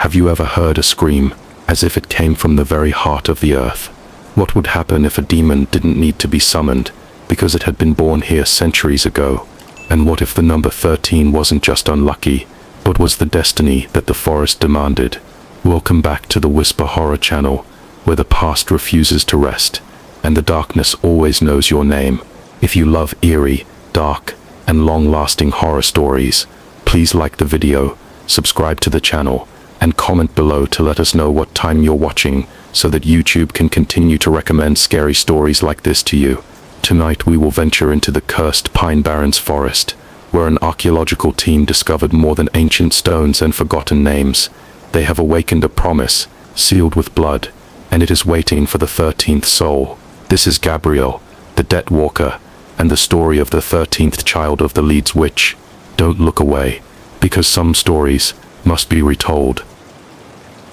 Have you ever heard a scream, as if it came from the very heart of the earth? What would happen if a demon didn't need to be summoned, because it had been born here centuries ago? And what if the number 13 wasn't just unlucky, but was the destiny that the forest demanded? Welcome back to the Whisper Horror Channel, where the past refuses to rest, and the darkness always knows your name. If you love eerie, dark, and long-lasting horror stories, please like the video, subscribe to the channel, and comment below to let us know what time you're watching, so that YouTube can continue to recommend scary stories like this to you. Tonight we will venture into the cursed Pine Barrens forest, where an archaeological team discovered more than ancient stones and forgotten names. They have awakened a promise, sealed with blood, and it is waiting for the 13th soul. This is Gabriel, the Death Walker, and the story of the 13th child of the Leeds witch. Don't look away, because some stories must be retold.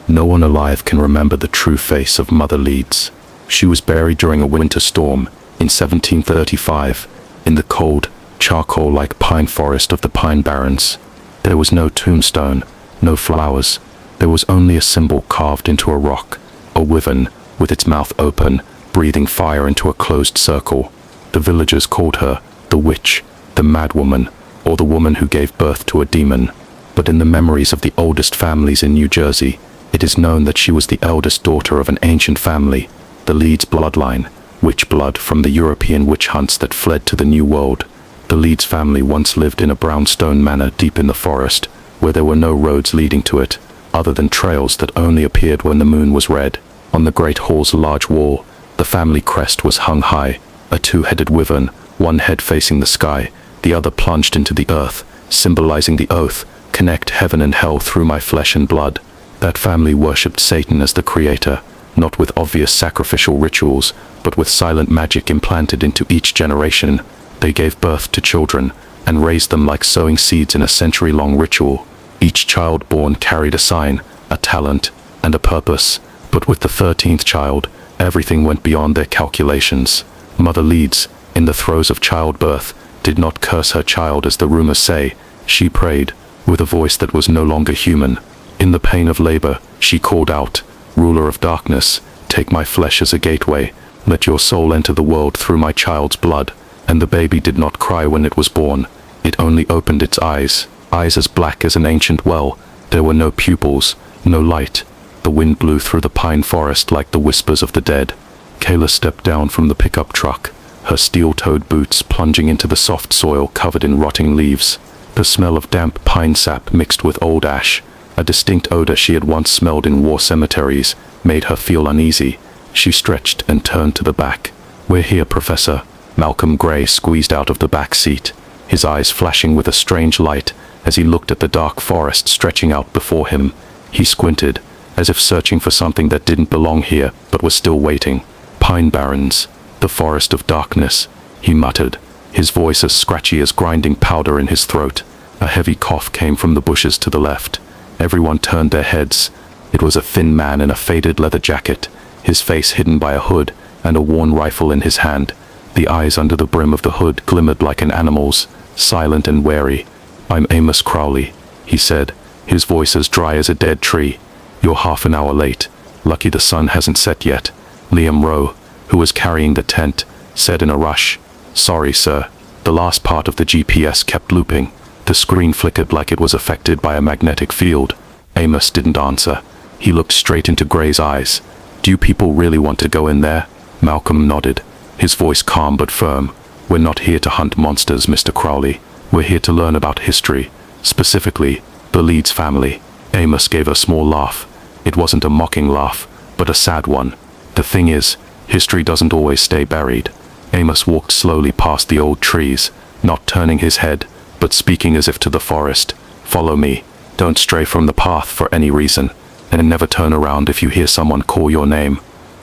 No one alive can remember the true face of Mother Leeds. She was buried during a winter storm in 1735 in the cold, charcoal-like pine forest of the Pine Barrens. There was no tombstone, no flowers. There was only a symbol carved into a rock, a wyvern with its mouth open, breathing fire into a closed circle. The villagers called her the witch, the madwoman, or the woman who gave birth to a demon. But in the memories of the oldest families in New Jersey, it is known that she was the eldest daughter of an ancient family, the Leeds bloodline, witch blood from the European witch hunts that fled to the New World. The Leeds family once lived in a brownstone manor deep in the forest, where there were no roads leading to it, other than trails that only appeared when the moon was red. On the great hall's large wall, the family crest was hung high, a two-headed wyvern, one head facing the sky, the other plunged into the earth, symbolizing the oath, "Connect heaven and hell through my flesh and blood." That family worshipped Satan as the creator, not with obvious sacrificial rituals, but with silent magic implanted into each generation. They gave birth to children, and raised them like sowing seeds in a century-long ritual. Each child born carried a sign, a talent, and a purpose. But with the 13th child, everything went beyond their calculations. Mother Leeds, in the throes of childbirth, did not curse her child as the rumors say. She prayed, with a voice that was no longer human. In the pain of labor, she called out, "Ruler of darkness, take my flesh as a gateway. Let your soul enter the world through my child's blood." And the baby did not cry when it was born. It only opened its eyes as black as an ancient well. There were no pupils, no light. The wind blew through the pine forest like the whispers of the dead. Kayla stepped down from the pickup truck, her steel-toed boots plunging into the soft soil covered in rotting leaves. The smell of damp pine sap mixed with old ash, a distinct odor she had once smelled in war cemeteries, made her feel uneasy. She stretched and turned to the back. "We're here, Professor." Malcolm Gray squeezed out of the back seat, his eyes flashing with a strange light as he looked at the dark forest stretching out before him. He squinted, as if searching for something that didn't belong here but was still waiting. "Pine Barrens, the forest of darkness," he muttered, his voice as scratchy as grinding powder in his throat. A heavy cough came from the bushes to the left. Everyone turned their heads. It was a thin man in a faded leather jacket, his face hidden by a hood and a worn rifle in his hand. The eyes under the brim of the hood glimmered like an animal's, silent and wary. "I'm Amos Crowley," he said, his voice as dry as a dead tree. "You're half an hour late. Lucky the sun hasn't set yet," Liam Rowe, who was carrying the tent, said in a rush. "Sorry, sir. The last part of the GPS kept looping. The screen flickered like it was affected by a magnetic field." Amos didn't answer. He looked straight into Gray's eyes. "Do you people really want to go in there?" Malcolm nodded, his voice calm but firm. "We're not here to hunt monsters, Mr. Crowley. We're here to learn about history, specifically the Leeds family." Amos gave a small laugh. It wasn't a mocking laugh, but a sad one. "The thing is, history doesn't always stay buried." Amos walked slowly past the old trees, not turning his head, but speaking as if to the forest. "Follow me. Don't stray from the path for any reason, and never turn around if you hear someone call your name."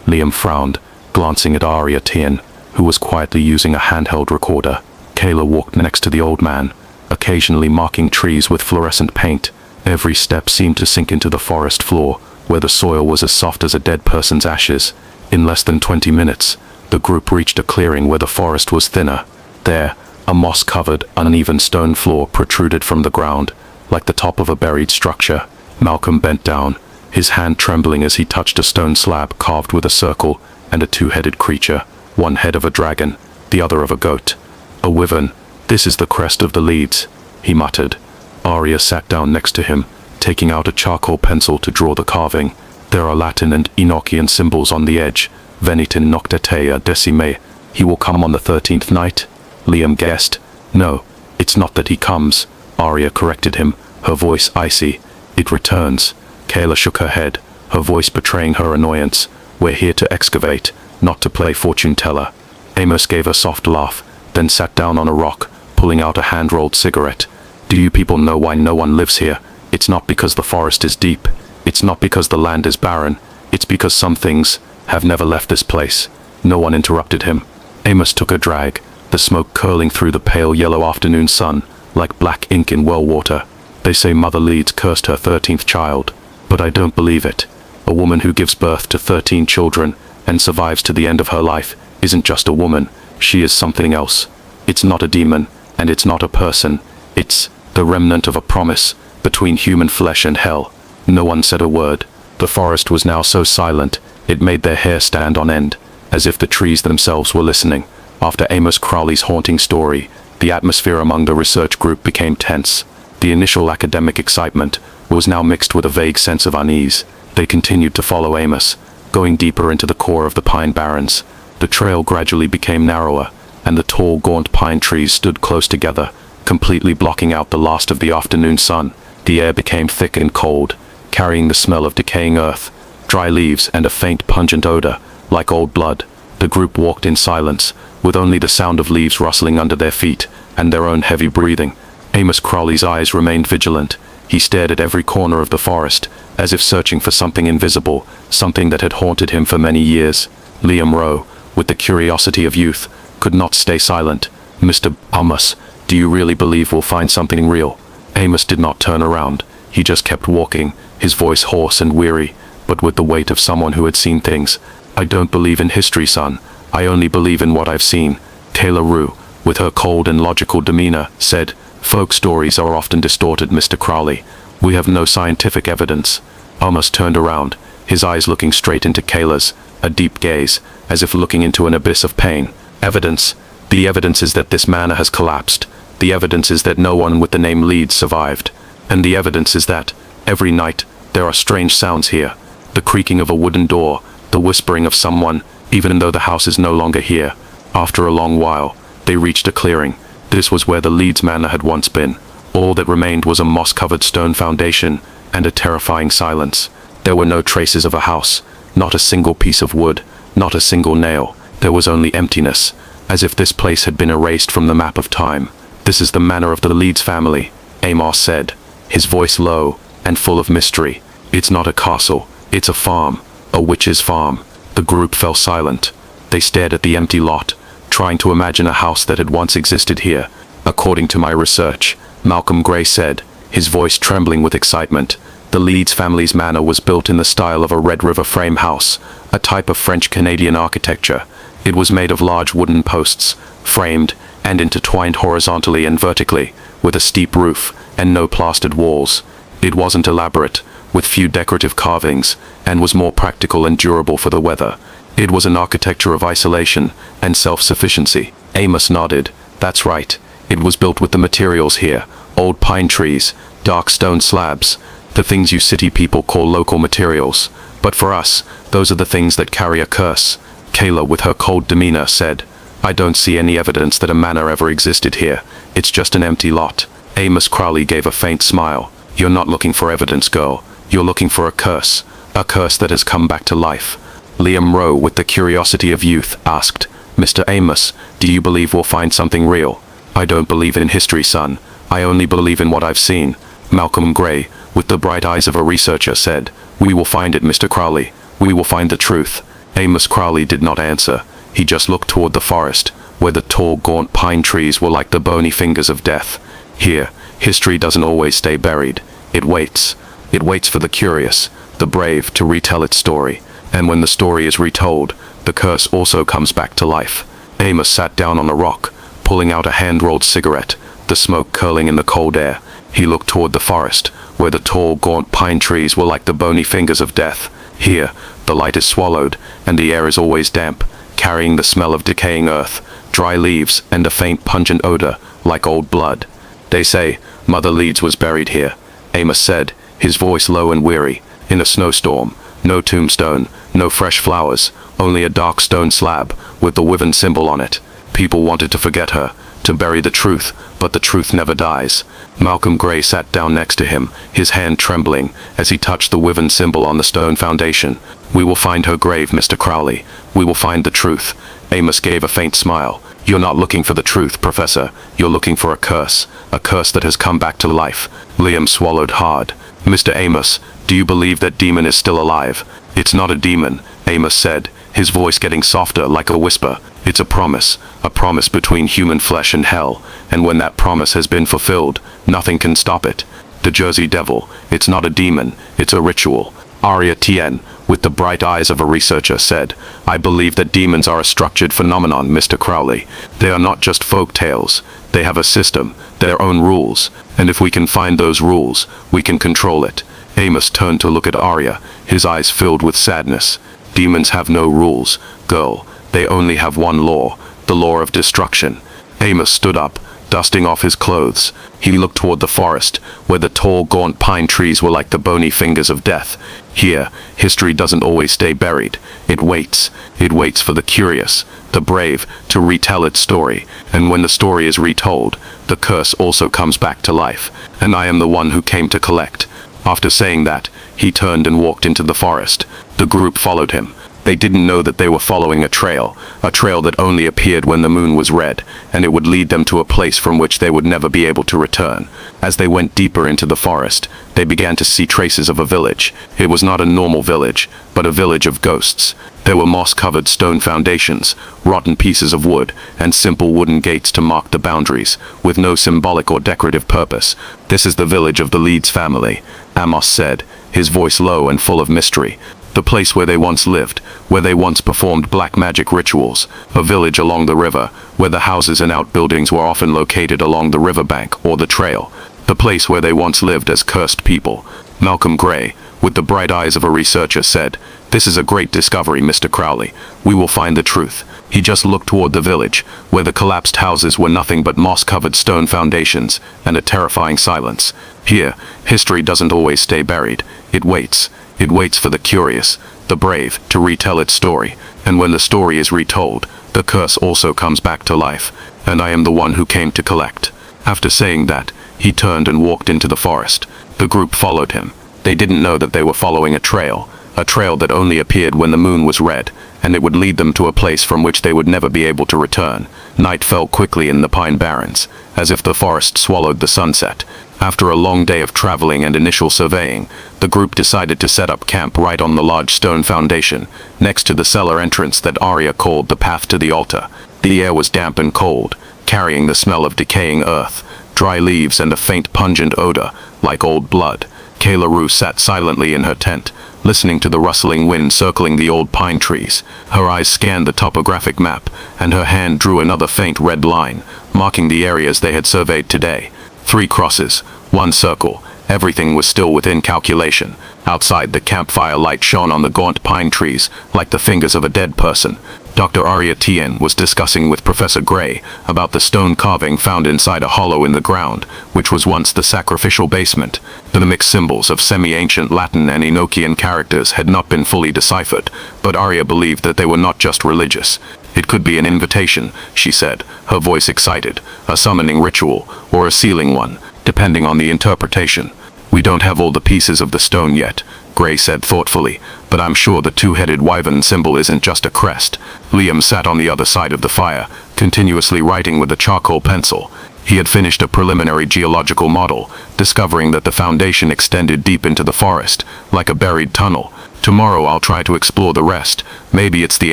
Liam frowned, glancing at Aria Tien, who was quietly using a handheld recorder. Kayla walked next to the old man, occasionally marking trees with fluorescent paint. Every step seemed to sink into the forest floor, where the soil was as soft as a dead person's ashes. In less than 20 minutes, the group reached a clearing where the forest was thinner. There, a moss-covered, uneven stone floor protruded from the ground, like the top of a buried structure. Malcolm bent down, his hand trembling as he touched a stone slab carved with a circle and a two-headed creature, one head of a dragon, the other of a goat. A wyvern. This is the crest of the Leeds, he muttered. Arya sat down next to him, taking out a charcoal pencil to draw the carving. There are Latin and Enochian symbols on the edge. Venitin noctatea decime. He will come on the 13th night? Liam guessed. No, it's not that he comes, Arya corrected him, her voice icy. It returns. Kayla shook her head, her voice betraying her annoyance. We're here to excavate, not to play fortune teller. Amos gave a soft laugh, then sat down on a rock, pulling out a hand-rolled cigarette. Do you people know why no one lives here? It's not because the forest is deep. It's not because the land is barren. It's because some things have never left this place. No one interrupted him. Amos took a drag, the smoke curling through the pale yellow afternoon sun, like black ink in well water. They say Mother Leeds cursed her 13th child, but I don't believe it. A woman who gives birth to 13 children and survives to the end of her life isn't just a woman, she is something else. It's not a demon, and it's not a person. It's the remnant of a promise between human flesh and hell. No one said a word. The forest was now so silent, it made their hair stand on end, as if the trees themselves were listening. After Amos Crowley's haunting story, the atmosphere among the research group became tense. The initial academic excitement was now mixed with a vague sense of unease. They continued to follow Amos, going deeper into the core of the Pine Barrens. The trail gradually became narrower, and the tall, gaunt pine trees stood close together, completely blocking out the last of the afternoon sun. The air became thick and cold, carrying the smell of decaying earth, dry leaves, and a faint pungent odor, like old blood. The group walked in silence, with only the sound of leaves rustling under their feet, and their own heavy breathing. Amos Crowley's eyes remained vigilant. He stared at every corner of the forest, as if searching for something invisible, something that had haunted him for many years. Liam Rowe, with the curiosity of youth, could not stay silent. Mr. Amos, do you really believe we'll find something real? Amos did not turn around. He just kept walking, his voice hoarse and weary, but with the weight of someone who had seen things. I don't believe in history, son. I only believe in what I've seen. Kayla Roux, with her cold and logical demeanor, said, Folk stories are often distorted, Mr. Crowley. We have no scientific evidence. Amos turned around, his eyes looking straight into Kayla's, a deep gaze, as if looking into an abyss of pain. Evidence? The evidence is that this manor has collapsed. The evidence is that no one with the name Leeds survived. And the evidence is that, every night, there are strange sounds here. The creaking of a wooden door, the whispering of someone, even though the house is no longer here. After a long while, they reached a clearing. This was where the Leeds manor had once been. All that remained was a moss-covered stone foundation and a terrifying silence. There were no traces of a house, not a single piece of wood, not a single nail. There was only emptiness, as if this place had been erased from the map of time. This is the manor of the Leeds family, Amos said, his voice low and full of mystery. It's not a castle, it's a farm, a witch's farm. The group fell silent. They stared at the empty lot, trying to imagine a house that had once existed here. According to my research, Malcolm Gray said, his voice trembling with excitement, the Leeds family's manor was built in the style of a Red River frame house, a type of French-Canadian architecture. It was made of large wooden posts, framed and intertwined horizontally and vertically, with a steep roof and no plastered walls. It wasn't elaborate, with few decorative carvings, and was more practical and durable for the weather. It was an architecture of isolation and self-sufficiency. Amos nodded. That's right. It was built with the materials here, old pine trees, dark stone slabs, the things you city people call local materials. But for us, those are the things that carry a curse. Kayla, with her cold demeanor, said, I don't see any evidence that a manor ever existed here. It's just an empty lot. Amos Crowley gave a faint smile. You're not looking for evidence, girl. You're looking for a curse that has come back to life. Liam Rowe, with the curiosity of youth, asked, Mr. Amos, do you believe we'll find something real? I don't believe in history, son. I only believe in what I've seen. Malcolm Gray, with the bright eyes of a researcher, said, We will find it, Mr. Crowley. We will find the truth. Amos Crowley did not answer. He just looked toward the forest, where the tall, gaunt pine trees were like the bony fingers of death. Here, history doesn't always stay buried. It waits. It waits for the curious, the brave, to retell its story. And when the story is retold, the curse also comes back to life. Amos sat down on a rock, pulling out a hand-rolled cigarette, the smoke curling in the cold air. He looked toward the forest, where the tall, gaunt pine trees were like the bony fingers of death. Here, the light is swallowed, and the air is always damp, carrying the smell of decaying earth, dry leaves, and a faint pungent odor, like old blood. They say Mother Leeds was buried here, Amos said, his voice low and weary, in a snowstorm. No tombstone, no fresh flowers, only a dark stone slab, with the wyvern symbol on it. People wanted to forget her, to bury the truth, but the truth never dies. Malcolm Gray sat down next to him, his hand trembling, as he touched the wyvern symbol on the stone foundation. We will find her grave, Mr. Crowley. We will find the truth. Amos gave a faint smile. You're not looking for the truth, Professor. You're looking for a curse that has come back to life. Liam swallowed hard. Mr. Amos, do you believe that demon is still alive? It's not a demon, Amos said, his voice getting softer like a whisper. It's a promise between human flesh and hell, and when that promise has been fulfilled, nothing can stop it. The Jersey Devil, it's not a demon, it's a ritual. Arya Tien, with the bright eyes of a researcher, said, I believe that demons are a structured phenomenon, Mr. Crowley. They are not just folk tales. They have a system, their own rules, and if we can find those rules, we can control it. Amos turned to look at Arya, his eyes filled with sadness. Demons have no rules, girl. They only have one law, the law of destruction. Amos stood up, dusting off his clothes. He looked toward the forest, where the tall, gaunt pine trees were like the bony fingers of death. Here, history doesn't always stay buried. It waits. It waits for the curious, the brave, to retell its story. And when the story is retold, the curse also comes back to life. And I am the one who came to collect. After saying that, he turned and walked into the forest. The group followed him. They didn't know that they were following a trail that only appeared when the moon was red, and it would lead them to a place from which they would never be able to return. As they went deeper into the forest, they began to see traces of a village. It was not a normal village, but a village of ghosts. There were moss-covered stone foundations, rotten pieces of wood, and simple wooden gates to mark the boundaries, with no symbolic or decorative purpose. This is the village of the Leeds family, Amos said, his voice low and full of mystery. The place where they once lived, where they once performed black magic rituals, a village along the river, where the houses and outbuildings were often located along the riverbank or the trail. The place where they once lived as cursed people. Malcolm Gray, with the bright eyes of a researcher, said, This is a great discovery, Mr. Crowley. We will find the truth. He just looked toward the village, where the collapsed houses were nothing but moss-covered stone foundations and a terrifying silence. Here, history doesn't always stay buried. It waits. It waits for the curious, the brave, to retell its story, and when the story is retold, the curse also comes back to life, and I am the one who came to collect. After saying that, he turned and walked into the forest. The group followed him. They didn't know that they were following a trail that only appeared when the moon was red, and it would lead them to a place from which they would never be able to return. Night fell quickly in the Pine Barrens, as if the forest swallowed the sunset. After a long day of traveling and initial surveying, the group decided to set up camp right on the large stone foundation, next to the cellar entrance that Arya called the path to the altar. The air was damp and cold, carrying the smell of decaying earth, dry leaves, and a faint pungent odor, like old blood. Kayla Roux sat silently in her tent, listening to the rustling wind circling the old pine trees. Her eyes scanned the topographic map, and her hand drew another faint red line, marking the areas they had surveyed today. 3 crosses, 1 circle. Everything was still within calculation. Outside, the campfire light shone on the gaunt pine trees, like the fingers of a dead person. Dr. Arya Tien was discussing with Professor Gray about the stone carving found inside a hollow in the ground, which was once the sacrificial basement. The mixed symbols of semi-ancient Latin and Enochian characters had not been fully deciphered, but Arya believed that they were not just religious. It could be an invitation, she said, her voice excited, a summoning ritual, or a sealing one, depending on the interpretation. We don't have all the pieces of the stone yet, Gray said thoughtfully, but I'm sure the 2-headed wyvern symbol isn't just a crest. Liam sat on the other side of the fire, continuously writing with a charcoal pencil. He had finished a preliminary geological model, discovering that the foundation extended deep into the forest, like a buried tunnel. Tomorrow I'll try to explore the rest. Maybe it's the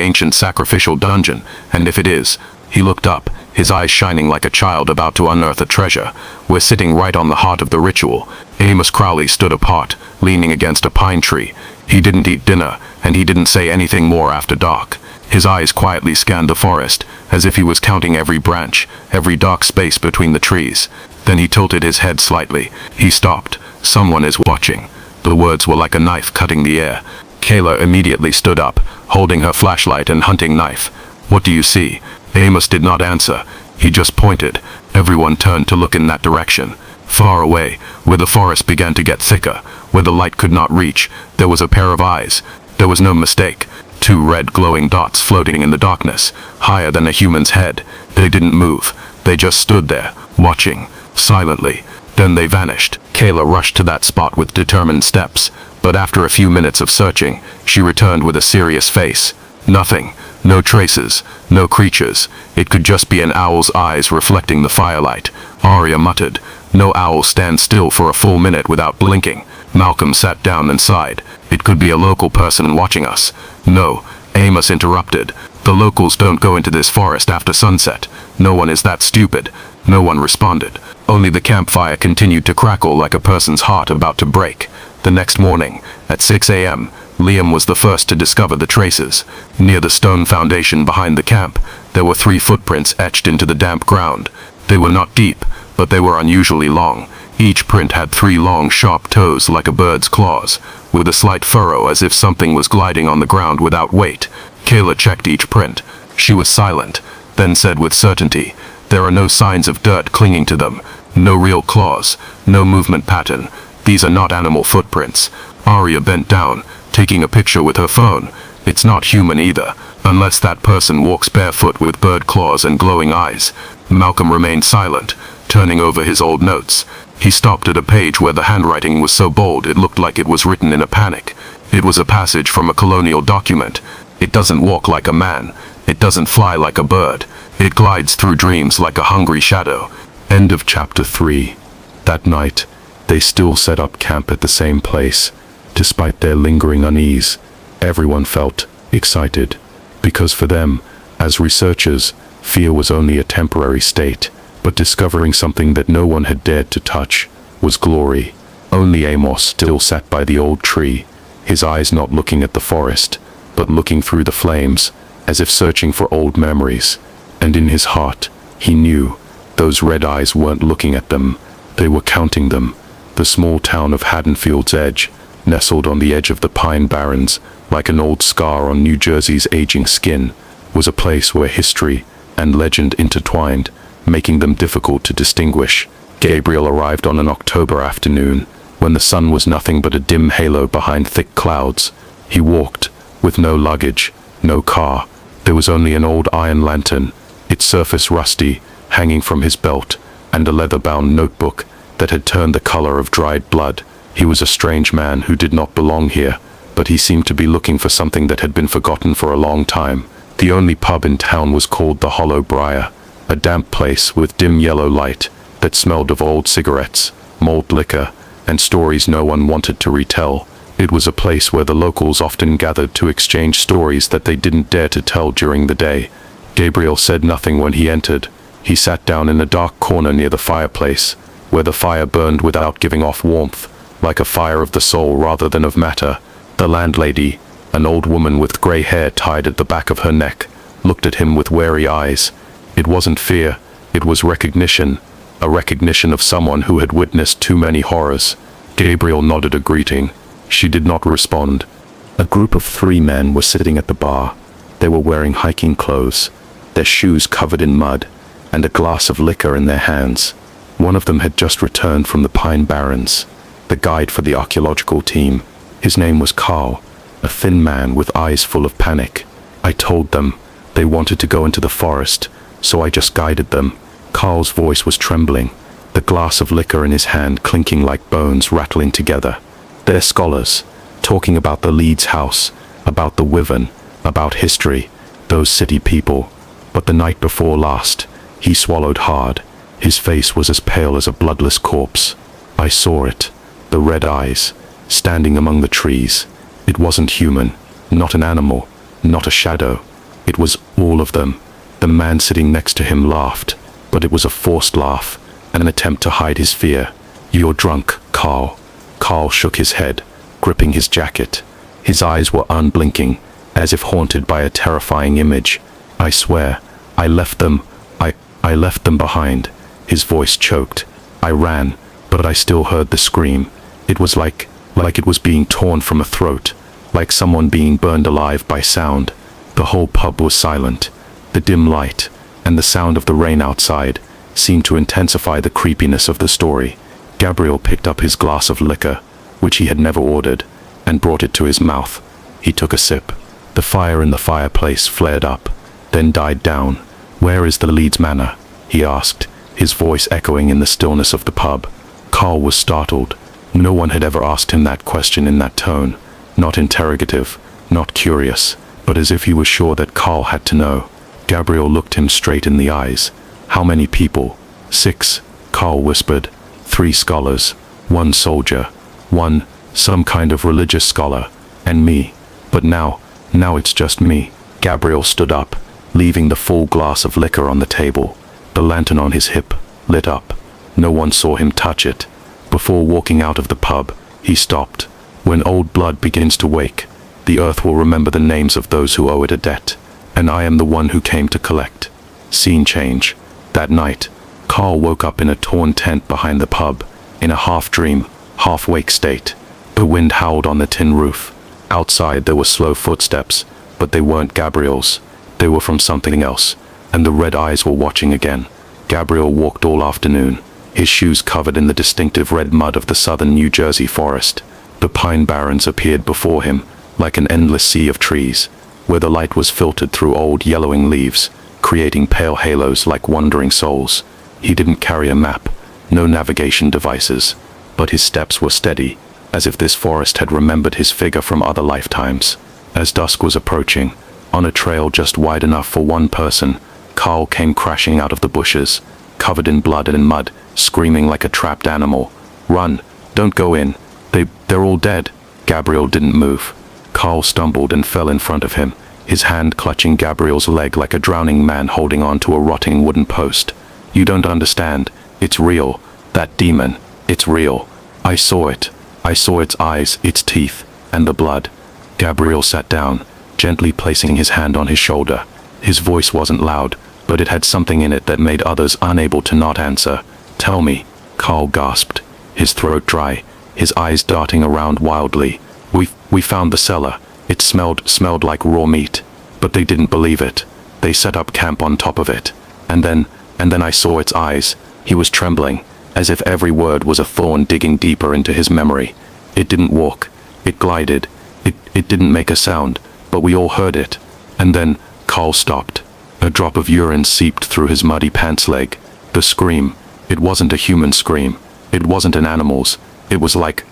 ancient sacrificial dungeon, and if it is... He looked up, his eyes shining like a child about to unearth a treasure. We're sitting right on the heart of the ritual. Amos Crowley stood apart, leaning against a pine tree. He didn't eat dinner, and he didn't say anything more after dark. His eyes quietly scanned the forest, as if he was counting every branch, every dark space between the trees. Then he tilted his head slightly. He stopped, Someone is watching. The words were like a knife cutting the air. Kayla immediately stood up, holding her flashlight and hunting knife. "What do you see?" Amos did not answer. He just pointed. Everyone turned to look in that direction. Far away, where the forest began to get thicker, where the light could not reach, there was a pair of eyes. There was no mistake. Two red glowing dots floating in the darkness, higher than a human's head. They didn't move. They just stood there, watching, silently. Then they vanished. Kayla rushed to that spot with determined steps, but after a few minutes of searching, she returned with a serious face. Nothing. No traces. No creatures. It could just be an owl's eyes reflecting the firelight. Arya muttered. No owl stands still for a full minute without blinking. Malcolm sat down and sighed. It could be a local person watching us. No, Amos interrupted. The locals don't go into this forest after sunset. No one is that stupid. No one responded. Only the campfire continued to crackle like a person's heart about to break. The next morning, at 6 a.m., Liam was the first to discover the traces. Near the stone foundation behind the camp, there were 3 footprints etched into the damp ground. They were not deep, but they were unusually long. Each print had 3 long, sharp toes like a bird's claws, with a slight furrow as if something was gliding on the ground without weight. Kayla checked each print. She was silent, then said with certainty, "There are no signs of dirt clinging to them. No real claws. No movement pattern. These are not animal footprints." Arya bent down, taking a picture with her phone. "It's not human either, unless that person walks barefoot with bird claws and glowing eyes." Malcolm remained silent, turning over his old notes. He stopped at a page where the handwriting was so bold it looked like it was written in a panic. It was a passage from a colonial document. "It doesn't walk like a man. It doesn't fly like a bird. It glides through dreams like a hungry shadow." End of chapter 3. That night, they still set up camp at the same place. Despite their lingering unease, everyone felt excited, because for them, as researchers, fear was only a temporary state, but discovering something that no one had dared to touch was glory. Only Amos still sat by the old tree, his eyes not looking at the forest, but looking through the flames, as if searching for old memories. And in his heart, he knew those red eyes weren't looking at them, they were counting them. The small town of Haddonfield's Edge, nestled on the edge of the Pine Barrens, like an old scar on New Jersey's aging skin, was a place where history and legend intertwined, making them difficult to distinguish. Gabriel arrived on an October afternoon, when the sun was nothing but a dim halo behind thick clouds. He walked, with no luggage, no car. There was only an old iron lantern, its surface rusty, hanging from his belt, and a leather-bound notebook that had turned the color of dried blood. He was a strange man who did not belong here, but he seemed to be looking for something that had been forgotten for a long time. The only pub in town was called the Hollow Briar, a damp place with dim yellow light that smelled of old cigarettes, malt liquor, and stories no one wanted to retell. It was a place where the locals often gathered to exchange stories that they didn't dare to tell during the day. Gabriel said nothing when he entered. He sat down in a dark corner near the fireplace, where the fire burned without giving off warmth, like a fire of the soul rather than of matter. The landlady, an old woman with grey hair tied at the back of her neck, looked at him with wary eyes. It wasn't fear, it was recognition, a recognition of someone who had witnessed too many horrors. Gabriel nodded a greeting. She did not respond. A group of 3 men were sitting at the bar. They were wearing hiking clothes, their shoes covered in mud, and a glass of liquor in their hands. One of them had just returned from the Pine Barrens, the guide for the archaeological team. His name was Carl, a thin man with eyes full of panic. I told them they wanted to go into the forest, so I just guided them. Carl's voice was trembling, the glass of liquor in his hand clinking like bones rattling together. They're scholars, talking about the Leeds house, about the wyvern, about history, those city people. But the night before last, he swallowed hard. His face was as pale as a bloodless corpse. I saw it, the red eyes, standing among the trees. It wasn't human, not an animal, not a shadow. It was all of them. The man sitting next to him laughed, but it was a forced laugh, an attempt to hide his fear. "You're drunk, Carl." Carl shook his head, gripping his jacket. His eyes were unblinking, as if haunted by a terrifying image. "I swear, I left them behind." His voice choked. "I ran, but I still heard the scream. It was like it was being torn from a throat, like someone being burned alive by sound. The whole pub was silent. The dim light and the sound of the rain outside seemed to intensify the creepiness of the story. Gabriel picked up his glass of liquor, which he had never ordered, and brought it to his mouth. He took a sip. The fire in the fireplace flared up, then died down. "Where is the Leeds Manor?" he asked, his voice echoing in the stillness of the pub. Carl was startled. No one had ever asked him that question in that tone. Not interrogative, not curious, but as if he was sure that Carl had to know. Gabriel looked him straight in the eyes. "How many people?" "6, Carl whispered. 3 scholars, 1 soldier, 1, some kind of religious scholar, and me. But now it's just me." Gabriel stood up, leaving the full glass of liquor on the table. The lantern on his hip lit up. No one saw him touch it. Before walking out of the pub, he stopped. "When old blood begins to wake, the earth will remember the names of those who owe it a debt, and I am the one who came to collect." Scene change. That night, Carl woke up in a torn tent behind the pub, in a half-dream, half-wake state. The wind howled on the tin roof. Outside there were slow footsteps, but they weren't Gabriel's. They were from something else, and the red eyes were watching again. Gabriel walked all afternoon, his shoes covered in the distinctive red mud of the southern New Jersey forest. The Pine Barrens appeared before him, like an endless sea of trees, where the light was filtered through old yellowing leaves, creating pale halos like wandering souls. He didn't carry a map, no navigation devices, but his steps were steady, as if this forest had remembered his figure from other lifetimes. As dusk was approaching, on a trail just wide enough for one person, Carl came crashing out of the bushes, covered in blood and mud, screaming like a trapped animal. "Run! Don't go in! They're all dead!" Gabriel didn't move. Carl stumbled and fell in front of him, his hand clutching Gabriel's leg like a drowning man holding on to a rotting wooden post. "You don't understand. It's real. That demon. It's real. I saw it. I saw its eyes, its teeth, and the blood." Gabriel sat down, gently placing his hand on his shoulder. His voice wasn't loud, but it had something in it that made others unable to not answer. "Tell me," Carl gasped, his throat dry, his eyes darting around wildly. We found the cellar. It smelled like raw meat. But they didn't believe it. They set up camp on top of it. And then I saw its eyes." He was trembling, as if every word was a thorn digging deeper into his memory. "It didn't walk. It glided. It didn't make a sound, but we all heard it." And then Carl stopped. A drop of urine seeped through his muddy pants leg. The scream. It wasn't a human scream. It wasn't an animal's. It was like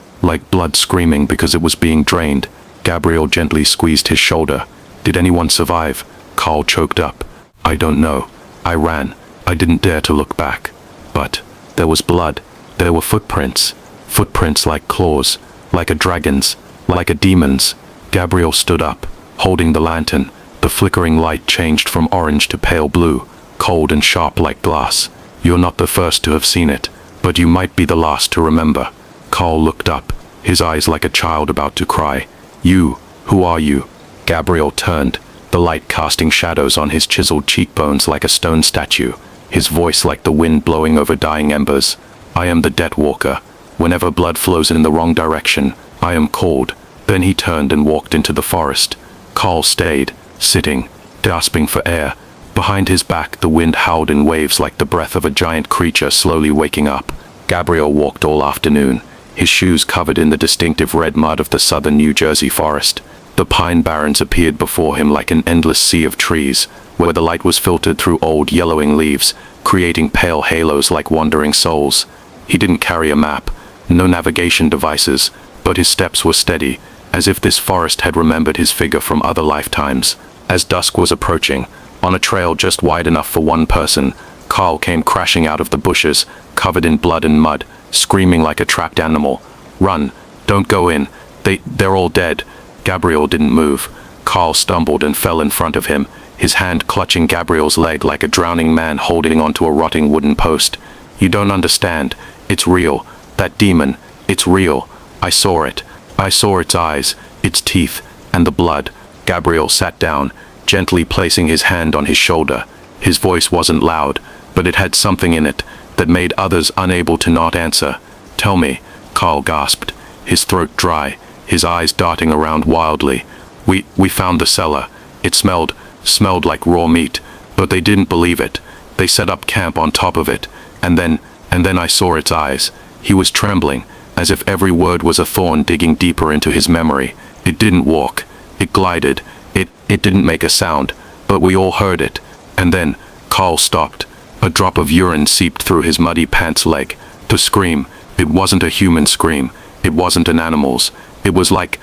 blood screaming because it was being drained. Gabriel gently squeezed his shoulder. "Did anyone survive?" Carl choked up. "I don't know. I ran. I didn't dare to look back. But there was blood. There were footprints. Footprints like claws, like a dragon's, like a demon's." Gabriel stood up, holding the lantern. The flickering light changed from orange to pale blue, cold and sharp like glass. "You're not the first to have seen it, but you might be the last to remember." Carl looked up, his eyes like a child about to cry. Who are you?" Gabriel turned, the light casting shadows on his chiseled cheekbones like a stone statue, his voice like the wind blowing over dying embers. "I am the Death Walker. Whenever blood flows in the wrong direction, I am called." Then he turned and walked into the forest. Carl stayed, sitting, gasping for air. Behind his back, the wind howled in waves like the breath of a giant creature slowly waking up. Gabriel walked all afternoon, his shoes covered in the distinctive red mud of the southern New Jersey forest. The Pine Barrens appeared before him like an endless sea of trees, where the light was filtered through old yellowing leaves, creating pale halos like wandering souls. He didn't carry a map, no navigation devices, but his steps were steady, as if this forest had remembered his figure from other lifetimes. As dusk was approaching, on a trail just wide enough for one person, Carl came crashing out of the bushes, covered in blood and mud, screaming like a trapped animal. "Run! Don't go in! They're all dead!" Gabriel didn't move. Carl stumbled and fell in front of him, his hand clutching Gabriel's leg like a drowning man holding onto a rotting wooden post. "You don't understand. It's real. That demon. It's real. I saw it. I saw its eyes, its teeth, and the blood." Gabriel sat down, gently placing his hand on his shoulder. His voice wasn't loud, but it had something in it that made others unable to not answer. "Tell me," Carl gasped, his throat dry, his eyes darting around wildly. We found the cellar. It smelled like raw meat, but they didn't believe it. They set up camp on top of it, and then I saw its eyes. He was trembling, as if every word was a thorn digging deeper into his memory. It didn't walk. It glided. It didn't make a sound, but we all heard it. And then Carl stopped. A drop of urine seeped through his muddy pants leg. To scream. It wasn't a human scream. It wasn't an animal's. It was like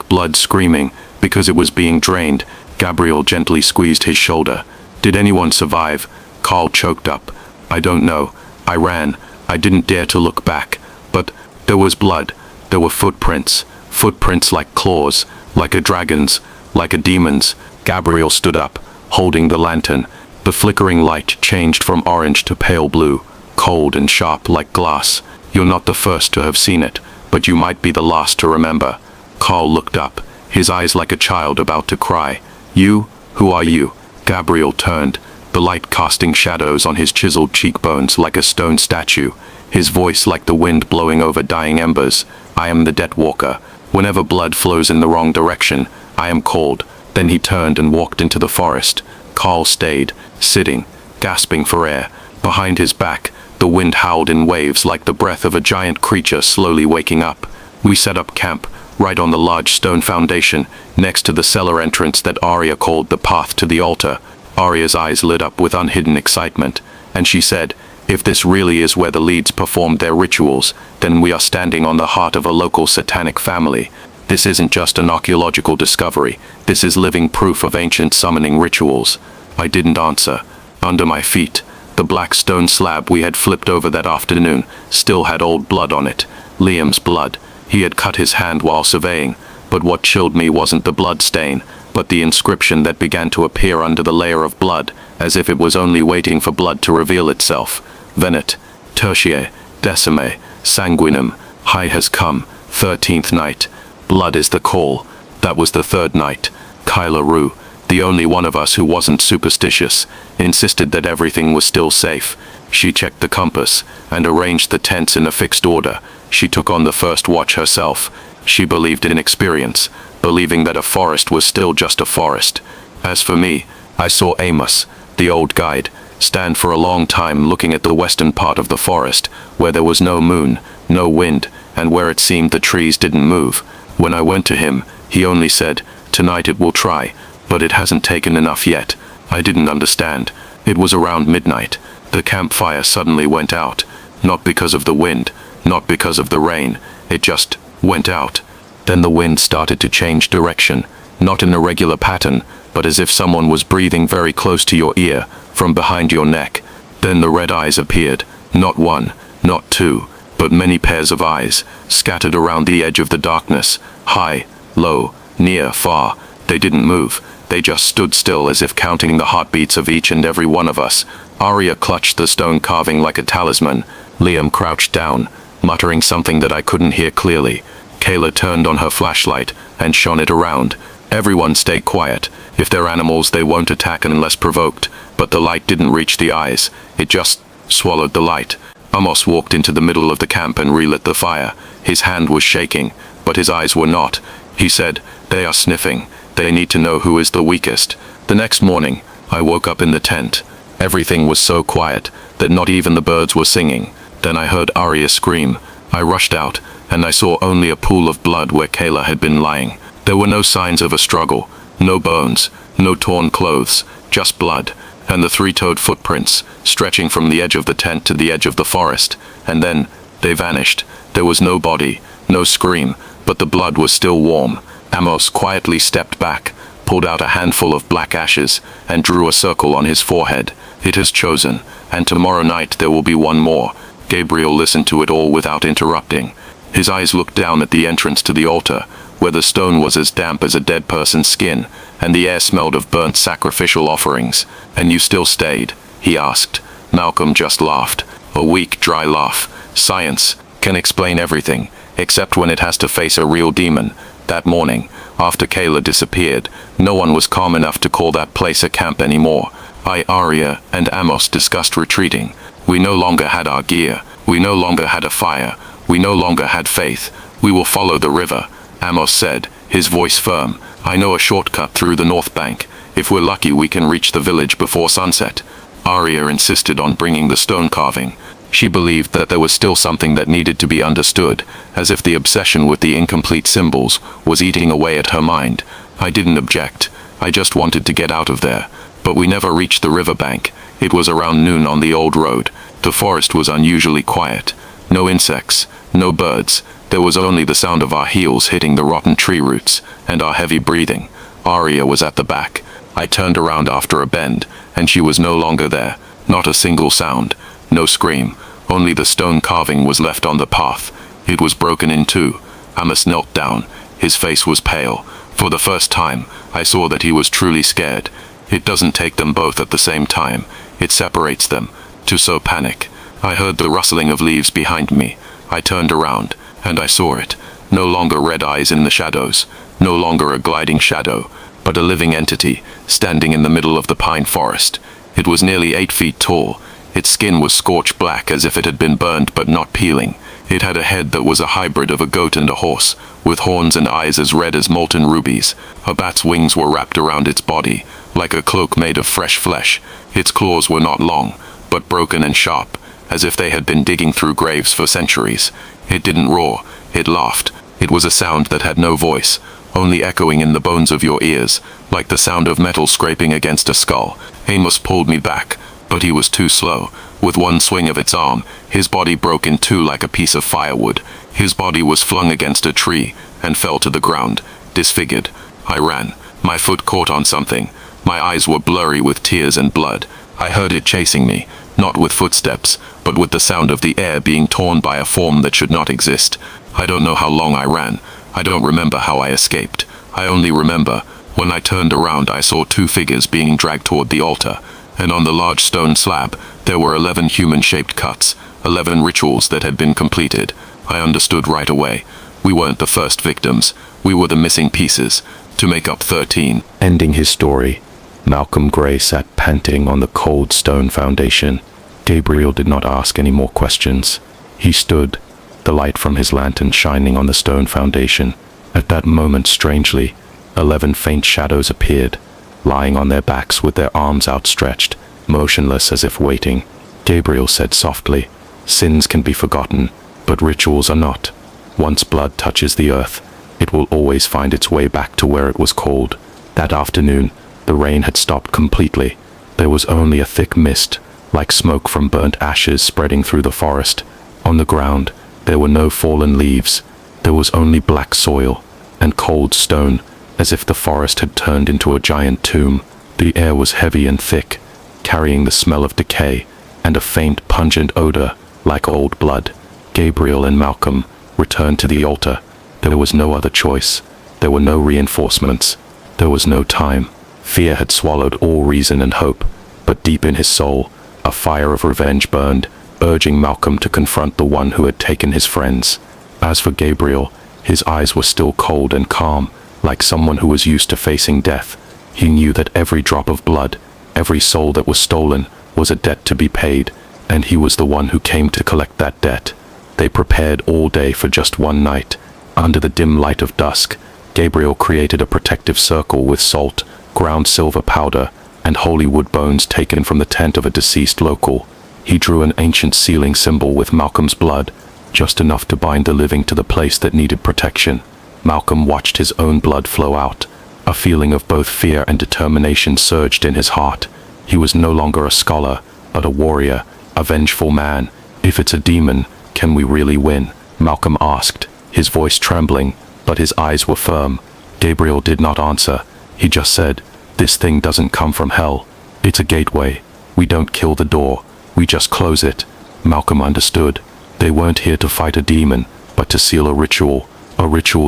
blood screaming, because it was being drained. Gabriel gently squeezed his shoulder. Did anyone survive? Carl choked up. I don't know. I ran. I didn't dare to look back. But there was blood. There were footprints. Footprints like claws, like a dragon's, like a demon's. Gabriel stood up, holding the lantern. The flickering light changed from orange to pale blue, cold and sharp like glass. You're not the first to have seen it, but you might be the last to remember. Carl looked up, his eyes like a child about to cry. You? Who are you? Gabriel turned, the light casting shadows on his chiseled cheekbones like a stone statue, his voice like the wind blowing over dying embers. I am the Death Walker. Whenever blood flows in the wrong direction, I am called. Then he turned and walked into the forest. Carl stayed, sitting, gasping for air. Behind his back, the wind howled in waves like the breath of a giant creature slowly waking up. We set up camp, right on the large stone foundation, next to the cellar entrance that Arya called the path to the altar. Arya's eyes lit up with unhidden excitement, and she said, if this really is where the Leeds performed their rituals, then we are standing on the heart of a local satanic family. This isn't just an archaeological discovery, this is living proof of ancient summoning rituals. I didn't answer. Under my feet, the black stone slab we had flipped over that afternoon still had old blood on it. Liam's blood. He had cut his hand while surveying, but what chilled me wasn't the blood stain, but the inscription that began to appear under the layer of blood, as if it was only waiting for blood to reveal itself. Venet, tertiae, decime, sanguinem, high has come, 13th night. Blood is the call. That was the third night. Kayla Roux, the only one of us who wasn't superstitious, insisted that everything was still safe. She checked the compass and arranged the tents in a fixed order. She took on the first watch herself. She believed in experience, believing that a forest was still just a forest. As for me, I saw Amos, the old guide, stand for a long time looking at the western part of the forest, where there was no moon, no wind, and where it seemed the trees didn't move. When I went to him, he only said, tonight it will try, but it hasn't taken enough yet. I didn't understand. It was around midnight. The campfire suddenly went out. Not because of the wind, not because of the rain. It just went out. Then the wind started to change direction, not in a regular pattern, but as if someone was breathing very close to your ear, from behind your neck. Then the red eyes appeared, not one, not two, but many pairs of eyes, scattered around the edge of the darkness, high, low, near, far. They didn't move. They just stood still as if counting the heartbeats of each and every one of us. Arya clutched the stone carving like a talisman. Liam crouched down, muttering something that I couldn't hear clearly. Kayla turned on her flashlight and shone it around. Everyone stay quiet. If they're animals, they won't attack unless provoked. But the light didn't reach the eyes. It just swallowed the light. Amos walked into the middle of the camp and relit the fire. His hand was shaking, but his eyes were not. He said, they are sniffing. They need to know who is the weakest. The next morning, I woke up in the tent. Everything was so quiet that not even the birds were singing. Then I heard Arya scream. I rushed out, and I saw only a pool of blood where Kayla had been lying. There were no signs of a struggle, no bones, no torn clothes, just blood, and the three-toed footprints, stretching from the edge of the tent to the edge of the forest, and then they vanished. There was no body, no scream, but the blood was still warm. Amos quietly stepped back, pulled out a handful of black ashes, and drew a circle on his forehead. It has chosen, and tomorrow night there will be one more. Gabriel listened to it all without interrupting. His eyes looked down at the entrance to the altar, where the stone was as damp as a dead person's skin, and the air smelled of burnt sacrificial offerings. And you still stayed? He asked. Malcolm just laughed. A weak, dry laugh. Science can explain everything, except when it has to face a real demon. That morning, after Kayla disappeared, no one was calm enough to call that place a camp anymore. Arya and Amos discussed retreating. We no longer had our gear. We no longer had a fire. We no longer had faith. "We will follow the river," Amos said, his voice firm. "I know a shortcut through the north bank. If we're lucky, we can reach the village before sunset." Arya insisted on bringing the stone carving. She believed that there was still something that needed to be understood, as if the obsession with the incomplete symbols was eating away at her mind. I didn't object. I just wanted to get out of there. But we never reached the riverbank. It was around noon on the old road. The forest was unusually quiet. No insects, no birds. There was only the sound of our heels hitting the rotten tree roots, and our heavy breathing. Arya was at the back. I turned around after a bend, and she was no longer there. Not a single sound. No scream. Only the stone carving was left on the path. It was broken in two. Amos knelt down. His face was pale. For the first time, I saw that he was truly scared. It doesn't take them both at the same time. It separates them. To sow panic. I heard the rustling of leaves behind me. I turned around, and I saw it. No longer red eyes in the shadows. No longer a gliding shadow, but a living entity, standing in the middle of the pine forest. It was nearly 8 feet tall. Its skin was scorched black as if it had been burned but not peeling. It had a head that was a hybrid of a goat and a horse, with horns and eyes as red as molten rubies. A bat's wings were wrapped around its body, like a cloak made of fresh flesh. Its claws were not long, but broken and sharp, as if they had been digging through graves for centuries. It didn't roar, it laughed. It was a sound that had no voice, only echoing in the bones of your ears, like the sound of metal scraping against a skull. Amos pulled me back, but he was too slow. With one swing of its arm, his body broke in two like a piece of firewood. His body was flung against a tree and fell to the ground, disfigured. I ran. My foot caught on something. My eyes were blurry with tears and blood. I heard it chasing me, not with footsteps, but with the sound of the air being torn by a form that should not exist. I don't know how long I ran. I don't remember how I escaped. I only remember, when I turned around, I saw two figures being dragged toward the altar, and on the large stone slab, there were 11 human-shaped cuts, 11 rituals that had been completed. I understood right away. We weren't the first victims. We were the missing pieces, to make up 13. Ending his story, Malcolm Gray sat panting on the cold stone foundation. Gabriel did not ask any more questions. He stood, the light from his lantern shining on the stone foundation. At that moment, strangely, 11 faint shadows appeared, lying on their backs with their arms outstretched, motionless as if waiting. Gabriel said softly, "Sins can be forgotten, but rituals are not. Once blood touches the earth, it will always find its way back to where it was called." That afternoon, the rain had stopped completely. There was only a thick mist, like smoke from burnt ashes spreading through the forest. On the ground, there were no fallen leaves. There was only black soil and cold stone, as if the forest had turned into a giant tomb. The air was heavy and thick, carrying the smell of decay and a faint, pungent odor like old blood. Gabriel and Malcolm returned to the altar. There was no other choice. There were no reinforcements. There was no time. Fear had swallowed all reason and hope, but deep in his soul, a fire of revenge burned, urging Malcolm to confront the one who had taken his friends. As for Gabriel, his eyes were still cold and calm, like someone who was used to facing death. He knew that every drop of blood, every soul that was stolen, was a debt to be paid, and he was the one who came to collect that debt. They prepared all day for just one night. Under the dim light of dusk, Gabriel created a protective circle with salt, ground silver powder, and holy wood bones taken from the tent of a deceased local. He drew an ancient sealing symbol with Malcolm's blood, just enough to bind the living to the place that needed protection. Malcolm watched his own blood flow out. A feeling of both fear and determination surged in his heart. He was no longer a scholar, but a warrior, a vengeful man. "If it's a demon, can we really win?" Malcolm asked, his voice trembling, but his eyes were firm. Gabriel did not answer. He just said, "This thing doesn't come from hell. It's a gateway. We don't kill the door. We just close it." Malcolm understood. They weren't here to fight a demon, but to seal a ritual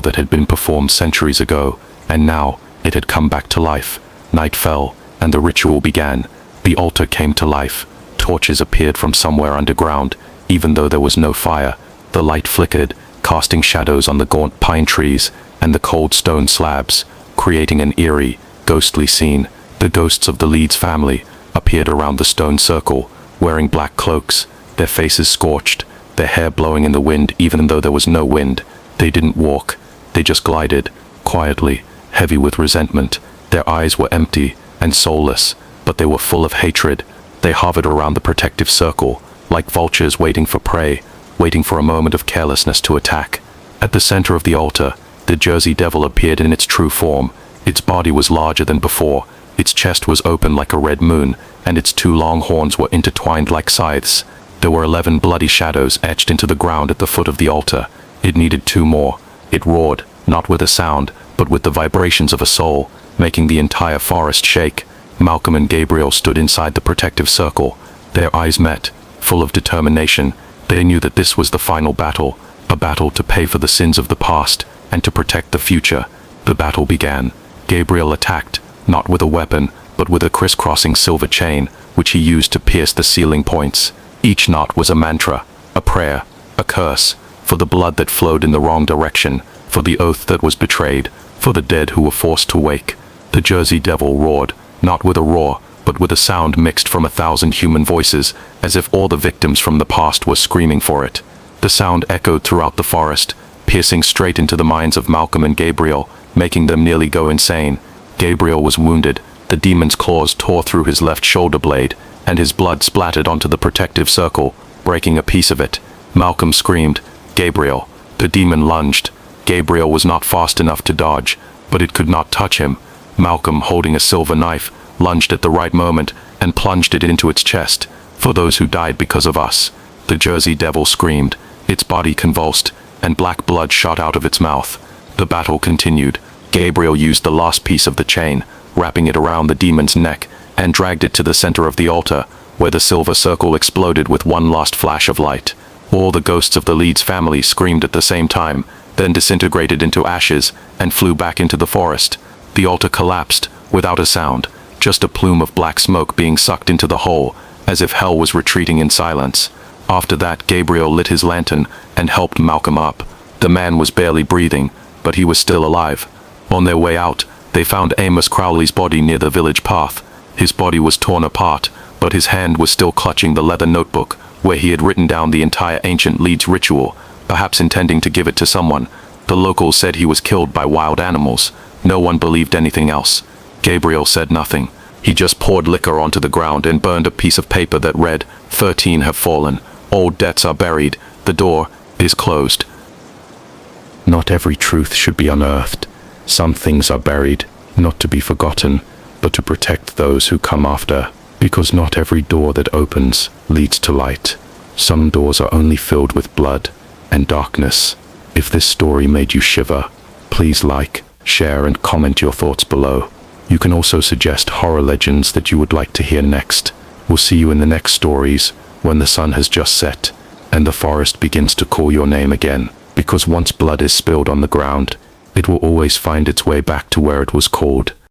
that had been performed centuries ago, and now it had come back to life. Night fell, and the ritual began. The altar came to life. Torches appeared from somewhere underground, even though there was no fire. The light flickered, casting shadows on the gaunt pine trees and the cold stone slabs, creating an eerie, ghostly scene. The ghosts of the Leeds family appeared around the stone circle, wearing black cloaks, their faces scorched, their hair blowing in the wind even though there was no wind. They didn't walk, they just glided, quietly, heavy with resentment. Their eyes were empty and soulless, but they were full of hatred. They hovered around the protective circle, like vultures waiting for prey, waiting for a moment of carelessness to attack. At the center of the altar, the Jersey Devil appeared in its true form. Its body was larger than before, its chest was open like a red moon, and its two long horns were intertwined like scythes. There were 11 bloody shadows etched into the ground at the foot of the altar. It needed 2 more. It roared, not with a sound, but with the vibrations of a soul, making the entire forest shake. Malcolm and Gabriel stood inside the protective circle. Their eyes met, full of determination. They knew that this was the final battle, a battle to pay for the sins of the past, and to protect the future. The battle began. Gabriel attacked, not with a weapon, but with a crisscrossing silver chain, which he used to pierce the ceiling points. Each knot was a mantra, a prayer, a curse, for the blood that flowed in the wrong direction, for the oath that was betrayed, for the dead who were forced to wake. The Jersey Devil roared, not with a roar, but with a sound mixed from 1,000 human voices, as if all the victims from the past were screaming for it. The sound echoed throughout the forest, piercing straight into the minds of Malcolm and Gabriel, making them nearly go insane. Gabriel was wounded. The demon's claws tore through his left shoulder blade, and his blood splattered onto the protective circle, breaking a piece of it. Malcolm screamed, "Gabriel!" The demon lunged. Gabriel was not fast enough to dodge, but it could not touch him. Malcolm, holding a silver knife, lunged at the right moment and plunged it into its chest. "For those who died because of us." The Jersey Devil screamed. Its body convulsed, and black blood shot out of its mouth. The battle continued. Gabriel used the last piece of the chain, wrapping it around the demon's neck, and dragged it to the center of the altar, where the silver circle exploded with one last flash of light. All the ghosts of the Leeds family screamed at the same time, then disintegrated into ashes and flew back into the forest. The altar collapsed, without a sound, just a plume of black smoke being sucked into the hole, as if hell was retreating in silence. After that, Gabriel lit his lantern and helped Malcolm up. The man was barely breathing, but he was still alive. On their way out, they found Amos Crowley's body near the village path. His body was torn apart, but his hand was still clutching the leather notebook, where he had written down the entire ancient Leeds ritual, perhaps intending to give it to someone. The locals said he was killed by wild animals. No one believed anything else. Gabriel said nothing. He just poured liquor onto the ground and burned a piece of paper that read, "13 have fallen. All debts are buried. The door is closed." Not every truth should be unearthed. Some things are buried, not to be forgotten, but to protect those who come after. Because not every door that opens leads to light. Some doors are only filled with blood and darkness. If this story made you shiver, please like, share, and comment your thoughts below. You can also suggest horror legends that you would like to hear next. We'll see you in the next stories, when the sun has just set, and the forest begins to call your name again. Because once blood is spilled on the ground, it will always find its way back to where it was called.